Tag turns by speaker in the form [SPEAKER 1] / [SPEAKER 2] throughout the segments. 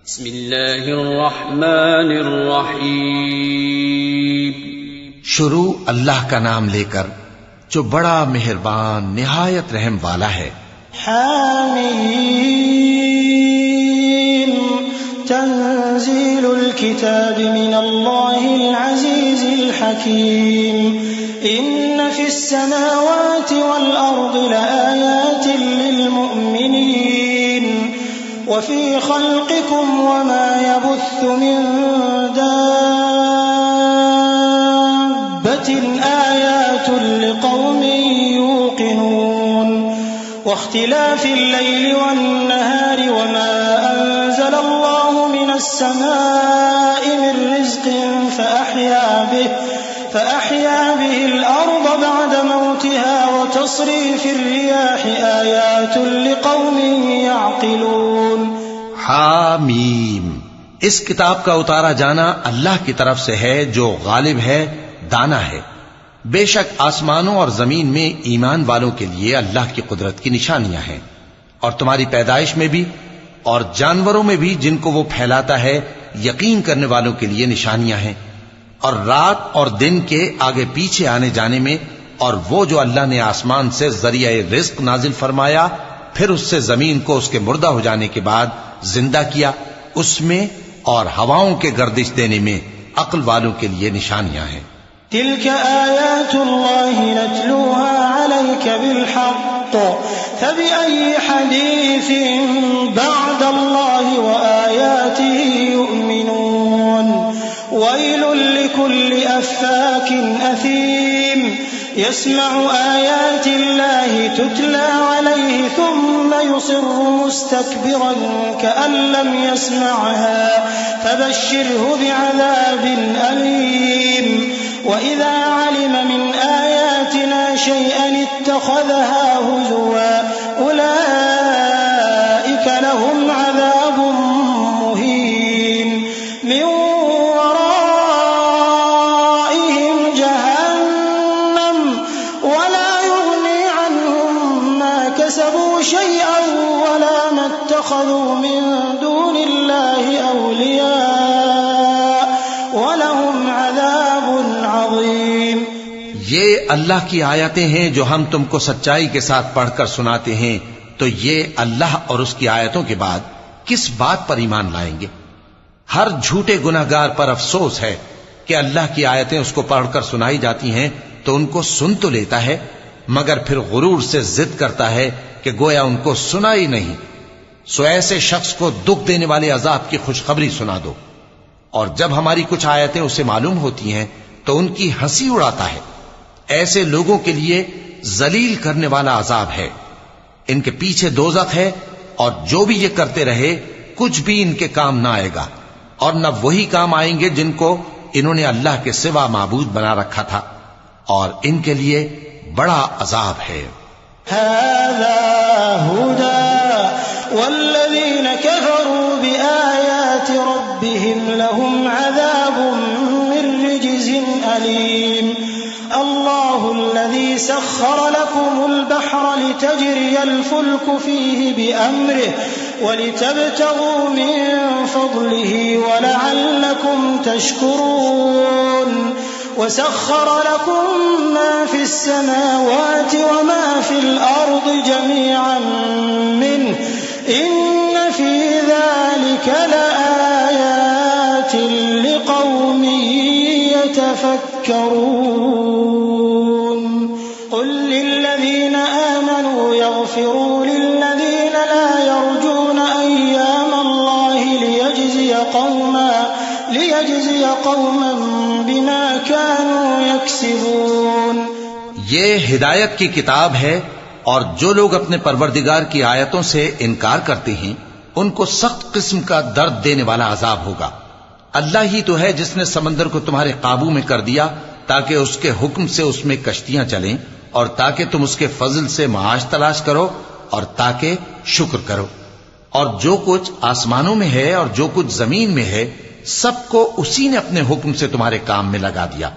[SPEAKER 1] बिस्मिल्लाहिर्रहमानिर्रहीम।
[SPEAKER 2] शुरू अल्लाह का नाम लेकर जो बड़ा मेहरबान निहायत रहम वाला है।
[SPEAKER 3] हामीम तंजीलुल किताब मिनल्लाहिल अज़ीज़िल हकीम इन्न फिस समावाति वल अर्दि लआयातिन लिल मुमिनीन वफी खल्क़िकुम वमा यबुस्सु मिन दाब्बतिन आयातुन लिक़ौमिन युक़िनून वख्तिलाफ़िल लैलि वन्नहारि वमा अंज़लल्लाहु मिनस समाइ मिन रिज़्क़िन فأحيا به الأرض بعد موتها وتصريف الرياح آيات لقوم يعقلون।
[SPEAKER 2] हामीम, इस किताब का उतारा जाना अल्लाह की तरफ से है जो गालिब है, दाना है। बेशक आसमानों और जमीन में ईमान वालों के लिए अल्लाह की कुदरत की निशानियां हैं और तुम्हारी पैदाइश में भी और जानवरों में भी जिनको वो फैलाता है यकीन करने वालों के लिए निशानियां हैं। और रात और दिन के आगे पीछे आने जाने में और वो जो अल्लाह ने आसमान से जरिया रिज्क नाजिल फरमाया फिर उससे जमीन को उसके मुर्दा हो जाने के बाद जिंदा किया, उसमें और हवाओं के गर्दिश देने में अक्ल वालों के लिए निशानियां हैं।
[SPEAKER 3] तिल्क आयातुल्लाहि नतलूहा अलैका बिलहक़ फबिअय्यि हदीसिन बअदल्लाहि व आयातिहि युमिनून वैलुल लिकुल्लि अफ़्फ़ाकिन असीम यस्मअु आयातिल्लाहि तुतला अलैहि थुम्मा युसिर्रु मुस्तकबिरन कअन लम यस्मअहा फबश्शिरहु बिअज़ाबिन अलीम वइज़ा अलिम मिन आयातिना शैअन इत्तख़ज़हा हुज़ुवा उलाइका लहुम अज़ाबुम मुहीन मिन वराइहिम जहन्नम वला युग़नी अन्हुम मा कसबू शैअन वला मा इत्तख़ज़ू मिन दूनिल्लाहि औलिया वलहुम अज़ाबुन अज़ीम।
[SPEAKER 2] ये अल्लाह की आयतें हैं जो हम तुमको सच्चाई के साथ पढ़कर सुनाते हैं, तो ये अल्लाह और उसकी आयतों के बाद किस बात पर ईमान लाएंगे? हर झूठे गुनहगार पर अफसोस है कि अल्लाह की आयतें उसको पढ़कर सुनाई जाती हैं तो उनको सुन तो लेता है मगर फिर गुरूर से जिद करता है कि गोया उनको सुना ही नहीं। सो ऐसे शख्स को दुख देने वाले अजाब की खुशखबरी सुना दो। और जब हमारी कुछ आयतें उसे मालूम होती हैं तो उनकी हंसी उड़ाता है। ऐसे लोगों के लिए जलील करने वाला अजाब है। इनके पीछे दोज़ख है और जो भी ये करते रहे कुछ भी इनके काम ना आएगा और न वही काम आएंगे जिनको इन्होंने अल्लाह के सिवा माबूद बना रखा था और इनके लिए बड़ा अजाब है।
[SPEAKER 3] हाज़ा हुदा वल्लज़ीन कफ़रू बिआयाति रब्बिहिम लहुम अज़ाबुम मिन रिज्ज़िन अलीम। अल्लाहुल्लज़ी सख़्ख़र लकुमुल बहर लितजरियल फुल्कु फ़ीहि बिअम्रिहि वलितब्तगू मिन फ़ज़लिहि वलअल्लकुम तशकुरून वसख़्ख़र लकुम मा फ़िस समावाति वमा फ़िल अर्दि जमीअन मिन्हु इन्न फ़ी ज़ालिका लआयातिन लिक़ौमिन यतफ़क्करून। क़ुल लिल्लज़ीन आमनू यग़फ़िरू लिल्लज़ीन ला यर्जून अय्यामल्लाहि लियजज़िय क़ौमन बिमा कानू यक्सिबून।
[SPEAKER 2] ये हिदायत की किताब है और जो लोग अपने परवरदिगार की आयतों से इनकार करते हैं उनको सख्त किस्म का दर्द देने वाला अजाब होगा। अल्लाह ही तो है जिसने समंदर को तुम्हारे काबू में कर दिया ताकि उसके हुक्म से उसमें कश्तियां चलें और ताकि तुम उसके फजल से माश तलाश करो और ताकि शुक्र करो। और जो कुछ आसमानों में है और जो कुछ जमीन में है सबको उसी ने अपने हुक्म से तुम्हारे काम में लगा दिया।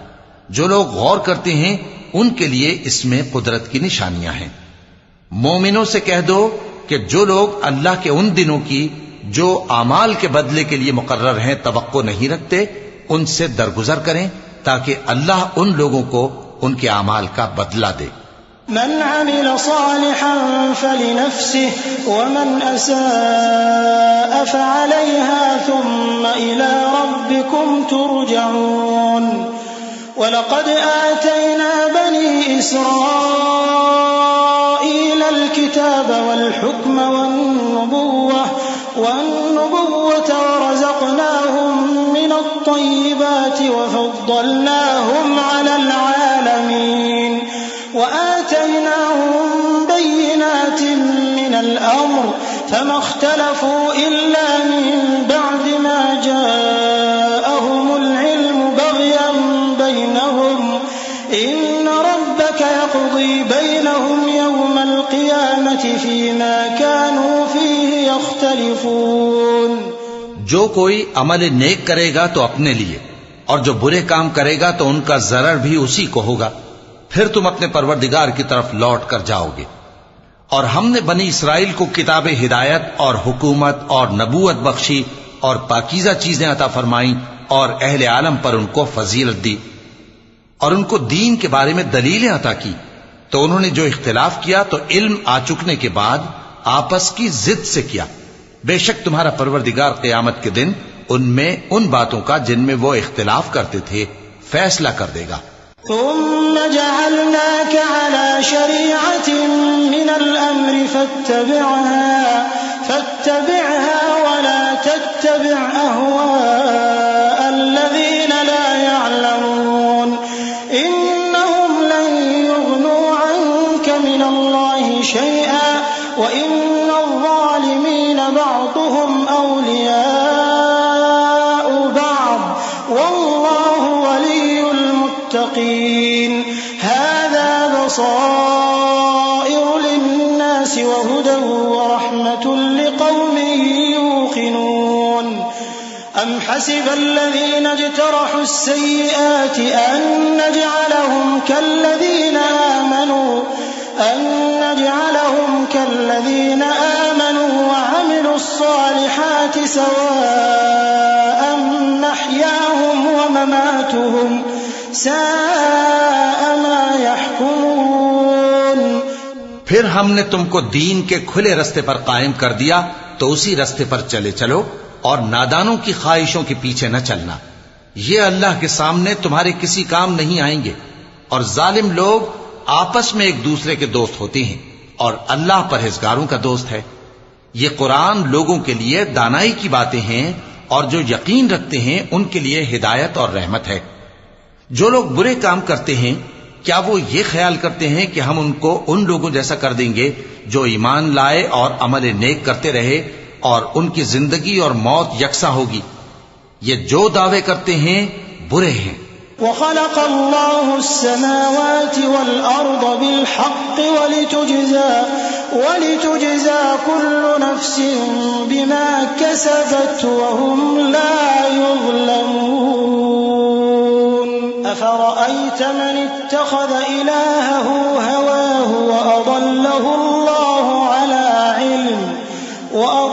[SPEAKER 2] जो लोग गौर करते हैं उनके लिए इसमें कुदरत की निशानियां हैं। मोमिनों से कह दो कि जो लोग अल्लाह के उन दिनों की जो आमाल के बदले के लिए मुकर्रर हैं तवक्को नहीं रखते, उनसे दरगुजर करें ताकि अल्लाह उन लोगों को उनके आमाल का बदला दे।
[SPEAKER 3] मन अमिल सालिहन फलिनफ्सिह वमन असाअ फअलैहा थुम्मा इला रब्बिकुम तुरजऊन। वलक़द आतैना बनी इस्राईल अल-किताब वल-हुक्म वन्नुबुव्वत वरज़क़नाहुम मिनत-तय्यिबाति वफ़द्दलनाहुम अलल आलमीन वआतैनाहुम बय्यिनातिन मिनल अम्र फमा इख्तलफू इल्ला मिन बअदि मा जाअहुमुल इल्मु बग़यन बैनहुम इन्न रब्बक यक़दी बैनहुम यौमल क़ियामति फ़ीमा कानू फ़ीहि यख्तलिफ़ून।
[SPEAKER 2] जो कोई अमल नेक करेगा तो अपने लिए, और जो बुरे काम करेगा तो उनका जरर भी उसी को होगा। फिर तुम अपने परवरदिगार की तरफ लौट कर जाओगे। और हमने बनी इसराइल को किताब हिदायत और हुकूमत और नबूवत बख्शी और पाकीज़ा चीजें अता फरमाई और अहले आलम पर उनको फजीलत दी और उनको दीन के बारे में दलीलें अता की। तो उन्होंने जो इख्तिलाफ किया तो इल्म आ चुकने के बाद आपस की जिद से किया। बेशक तुम्हारा परवरदिगार क़यामत के दिन उनमें उन बातों का जिनमें वो इख्तिलाफ करते थे फैसला कर देगा।
[SPEAKER 3] थुम्म जअलनाक अला शरीअतिन मिनल अम्रि फत्तबिअहा वला तत्तबिअ अहवाअल्लज़ीना ला यअलमून इन्नहुम लन युग़नू अन्क मिनल्लाहि शैअन व इन्नज़्ज़ालिमीन बअदुहुम औलियाउ बअद वल्लाहु वलियुल मुत्तक़ीन। हाज़ा बसाइरु लिन्नास व हुदन व रहमतुन लिक़ौमिन यूक़िनून। अम हसिबल्लज़ीना इज्तरहु अस्सय्यिआत अन नज'अलहुम कल्लज़ीना आमनू व अमिलुस्सालिहात सवाअन महयाहुम व ममातुहुम साअ मा यहकुमून।
[SPEAKER 2] फिर हमने तुमको दीन के खुले रस्ते पर कायम कर दिया तो उसी रस्ते पर चले चलो और नादानों की ख्वाहिशों के पीछे न चलना। ये अल्लाह के सामने तुम्हारे किसी काम नहीं आएंगे। और जालिम लोग आपस में एक दूसरे के दोस्त होते हैं और अल्लाह परहेजगारों का दोस्त है। ये कुरान लोगों के लिए दानाई की बातें हैं और जो यकीन रखते हैं उनके लिए हिदायत और रहमत है। जो लोग बुरे काम करते हैं क्या वो ये ख्याल करते हैं कि हम उनको उन लोगों जैसा कर देंगे जो ईमान लाए और अमल नेक करते रहे और उनकी जिंदगी और मौत यकसा होगी? ये जो दावे करते हैं बुरे हैं।
[SPEAKER 3] वख़लक़ल्लाहु अस्समावाति वल अर्द बिल हक़्क़ वलितुजज़ा कुल्लु नफ्सिन बिमा कसबत वहुम ला युज़लमून। अफ़रअयत मन इत्तख़ज़ इलाहहु हवाहु वअضल्लहु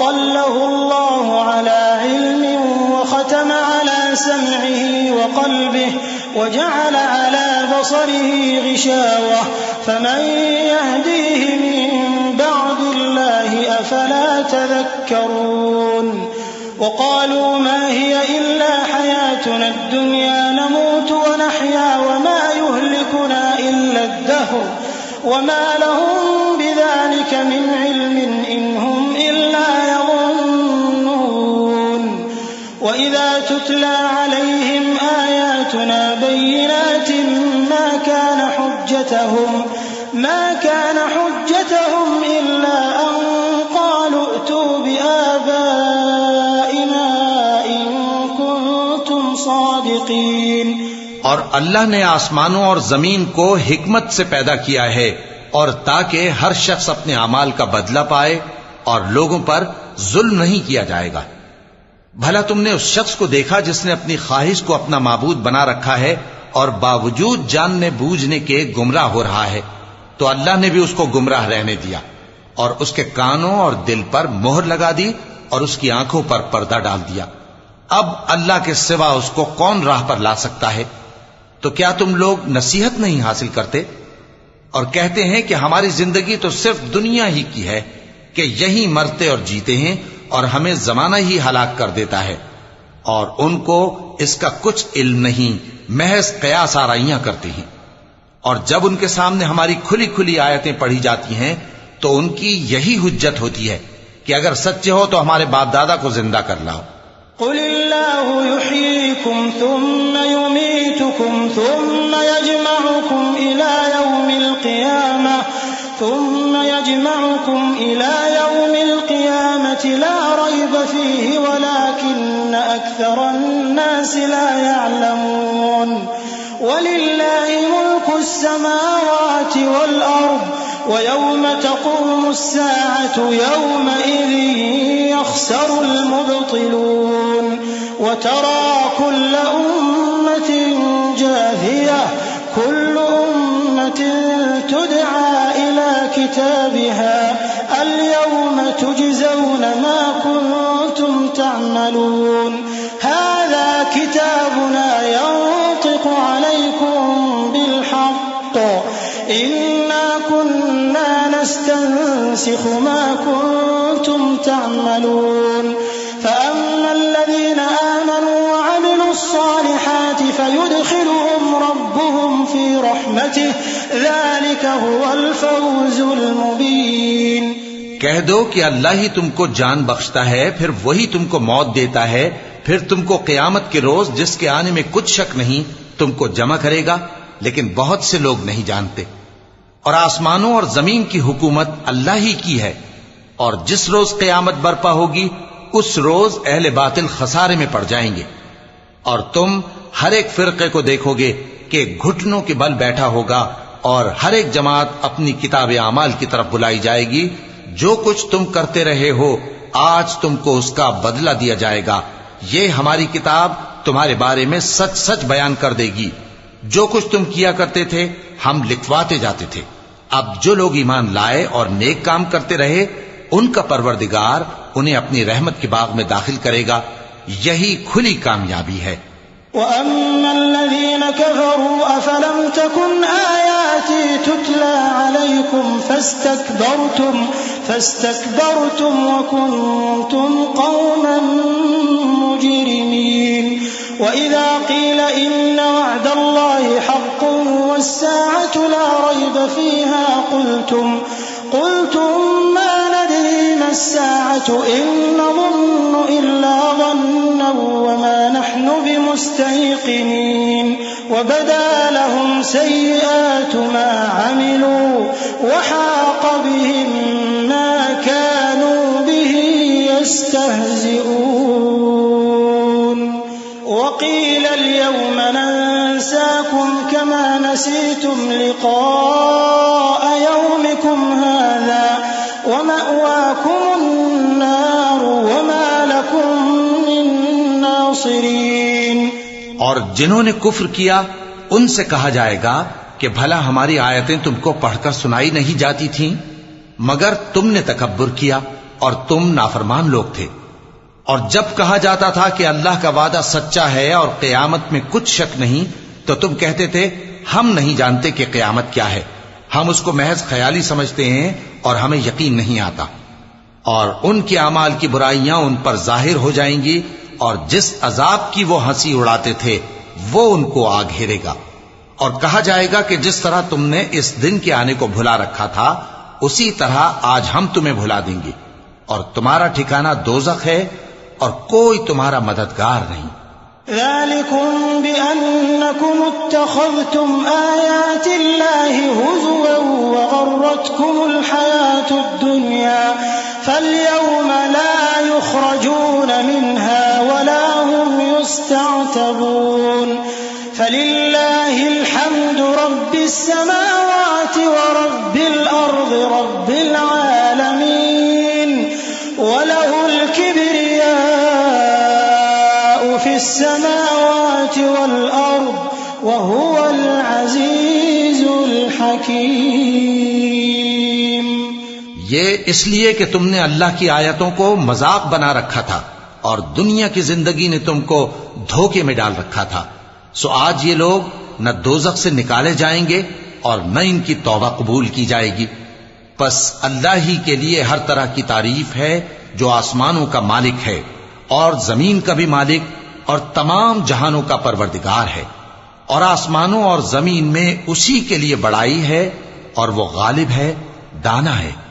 [SPEAKER 3] अल्लाहु अला इल्मिन वख़तम अला सम'ihi वक़ल्बिहि वजअल अला बसरिहि ग़िशावह फमन यहदीहि मिन बअदिल्लाहि अफ़ला तज़क्करून। वक़ालू मा हिय इल्ला हयातुना अद्दुन्या नमूतु वनहया वमा युहलिकुना इल्ला अद्दहर वमा लहुम बिज़ालिक मिन इल्मिन इन हुम इल्ला यज़ुन्नून। वइज़ा तुतला अलैहिम आयातुना बय्यिनातिन मा कान हुज्जतहुम इल्ला अन क़ालू अतू बिआबाइना इन कुन्तुम सादिक़ीन।
[SPEAKER 2] और अल्लाह ने आसमानों और जमीन को हिकमत से पैदा किया है और ताकि हर शख्स अपने अमाल का बदला पाए और लोगों पर जुल्म नहीं किया जाएगा। भला तुमने उस शख्स को देखा जिसने अपनी ख्वाहिश को अपना माबूद बना रखा है और बावजूद जानने बूझने के गुमराह हो रहा है? तो अल्लाह ने भी उसको गुमराह रहने दिया और उसके कानों और दिल पर मोहर लगा दी और उसकी आंखों पर पर्दा डाल दिया। अब अल्लाह के सिवा उसको कौन राह पर ला सकता है? तो क्या तुम लोग नसीहत नहीं हासिल करते? और कहते हैं कि हमारी जिंदगी तो सिर्फ दुनिया ही की है, कि यही मरते और जीते हैं और हमें जमाना ही हलाक कर देता है। और उनको इसका कुछ इल्म नहीं, महज कयास आराइयां करते हैं। और जब उनके सामने हमारी खुली खुली आयतें पढ़ी जाती हैं तो उनकी यही हुज्जत होती है कि अगर सच्चे हो तो हमारे बाप दादा को जिंदा कर लाओ।
[SPEAKER 3] कुलिल्लाहु युहयीकुम थुम्मा युमीतुकुम थुम्मा यजमउकुम इला यौमिल क़ियामति ला रैब फ़ीहि वलाकिन्न अक्सरन्नासि ला यअलमून। वलिल्लाहि मुल्कुस समावाति वल अर्द वयौम तक़ूमुस साअतु यौमइज़िन यख़सरुल मुब्तिलून। वतरा कुल्ल उम्मतिन जाथिया कुल्लु उम्मतिन तुदआ इला किताबिहा अल-यौम तुजज़ौन मा कुन्तुम तअमलून। हाज़ा किताबुना यंतिक़ु अलैकुम बिल-हक़्क़ इन्ना कुन्ना नस्तंसिख़ु मा कुन्तुम तअमलून। फ़अम्मा الذين آمنوا وعملوا الصالحات فيدخلهم ربهم في رحمته ذلك هو الفوز المبين।
[SPEAKER 2] कह दो कि अल्लाह ही तुमको जान बख्शता है, फिर वही तुमको मौत देता है, फिर तुमको क़यामत के रोज जिसके आने में कुछ शक नहीं तुमको जमा करेगा। लेकिन बहुत से लोग नहीं जानते। और आसमानों और जमीन की हुकूमत अल्लाह ही की है। और जिस रोज क़यामत बर्पा होगी उस रोज अहले बातिल खसारे में पड़ जाएंगे। और तुम हर एक फिरके को देखोगे कि घुटनों के बल बैठा होगा और हर एक जमात अपनी किताब आमाल की तरफ बुलाई जाएगी। जो कुछ तुम करते रहे हो आज तुमको उसका बदला दिया जाएगा। ये हमारी किताब तुम्हारे बारे में सच सच बयान कर देगी। जो कुछ तुम किया करते थे हम लिखवाते जाते थे। अब जो लोग ईमान लाए और नेक काम करते रहे उनका परवरदिगार उन्हें अपनी रहमत के बाग में दाखिल करेगा। यही खुली कामयाबी है।
[SPEAKER 3] वअम्मा الذين كفروا أفلم تكن آياتي تتلى عليكم فاستكبرتم وكنتم قوما مجرمين। وإذا قيل إن وعد الله حق والساعة لا ريب فيها قلتم ما ندري ما الساعة إن نظن إلا ظنا وما نحن بمستيقنين। وبدا لهم سيئات ما عملوا وحاق بهم ما كانوا به يستهزئون। وقيل اليوم ننساكم كما نسيتم لقاء يومكم هذا ومأواكم النار وما لكم من नासिरीन।
[SPEAKER 2] और जिन्होंने कुफ्र किया उनसे कहा जाएगा कि भला हमारी आयतें तुमको पढ़कर सुनाई नहीं जाती थीं, मगर तुमने तकब्बुर किया और तुम नाफरमान लोग थे। और जब कहा जाता था कि अल्लाह का वादा सच्चा है और क़यामत में कुछ शक नहीं, तो तुम कहते थे हम नहीं जानते कि क़यामत क्या है, हम उसको महज ख्याली समझते हैं और हमें यकीन नहीं आता। और उनके अमाल की बुराइयां उन पर जाहिर हो जाएंगी और जिस अजाब की वो हंसी उड़ाते थे वो उनको आ घेरेगा। और कहा जाएगा कि जिस तरह तुमने इस दिन के आने को भुला रखा था उसी तरह आज हम तुम्हें भुला देंगे और तुम्हारा ठिकाना दोज़ख है और कोई तुम्हारा मददगार नहीं।
[SPEAKER 3] ज़ालिकुम बिअन्नकुम इत्तख़ज़्तुम आयातिल्लाहि हुज़ुवन व गर्रतकुमुल हयातुद दुनिया फल्यौम ला युख़रजून मिन्हा वला हुम युस्तअतबून। फलिल्लाहिल हम्दु रब्बिस समावाति व रब्बिल अर्दि रब्बिल आलमीन व लहुल किब्रियाउ फिस समावाति वल अर्द व हुवल अज़ीज़ुल हकीम।
[SPEAKER 2] ये इसलिए कि तुमने अल्लाह की आयतों को मजाक बना रखा था और दुनिया की जिंदगी ने तुमको धोखे में डाल रखा था। सो आज ये लोग न दोजख से निकाले जाएंगे और न इनकी तौबा कबूल की जाएगी। बस अल्लाह ही के लिए हर तरह की तारीफ है जो आसमानों का मालिक है और जमीन का भी मालिक और तमाम जहानों का परवरदिगार है। और आसमानों और जमीन में उसी के लिए बड़ाई है और वो गालिब है, दाना है।